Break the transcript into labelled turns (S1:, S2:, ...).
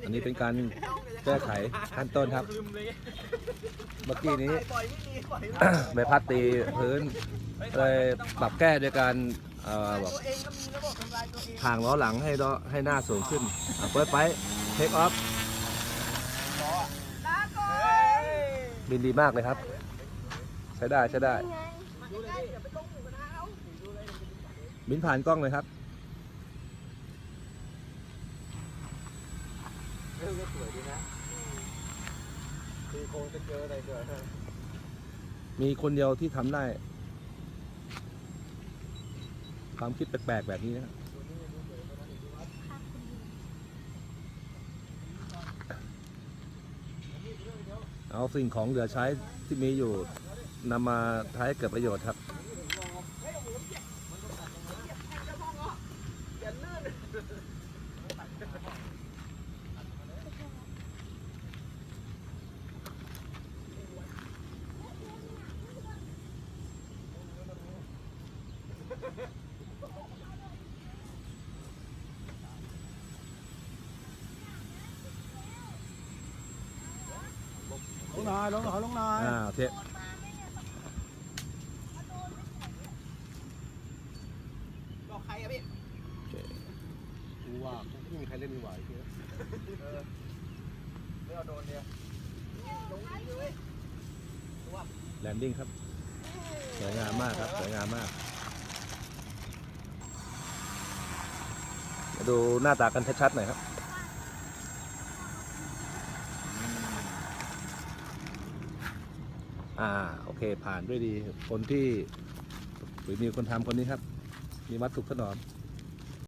S1: อันนี้เป็นการแก้ไขขั้นต้นครับ เมื่อกี้นี้ ใบพัดตีพื้นเลยปรับแก้ด้วยการแบบทางล้อหลังให้หน้าสูงขึ้นเปิดไปเทคออฟบินดีมากเลยครับ ใช้ได้บินผ่านกล้องเลยครับ
S2: เรื่องก็สวยดีนะคือโครงจะเจออะไรเกิด
S1: มีคนเดียวที่ทำได้ความคิดแปลกๆแบบนี้นะครับเอาสิ่งของเหลือใช้ที่มีอยู่นำมาใช้ให้เกิดประโยชน์ครับ
S2: ลงหน่อยลงหน่อย
S1: เทป
S2: บอกใครอะพี่กูว่าไม่มีใครเล่นมือไหวเพื่อไม่เอาโดนเนี่ยลงเลย
S1: แลนดิ้งครับสวยงามมากครับสวยงามมากมาดูหน้าตากันชัดๆหน่อยครับโอเคผ่านด้วยดีคนที่หรือมีคนทำคนนี้ครับมีวัดสุขถนอม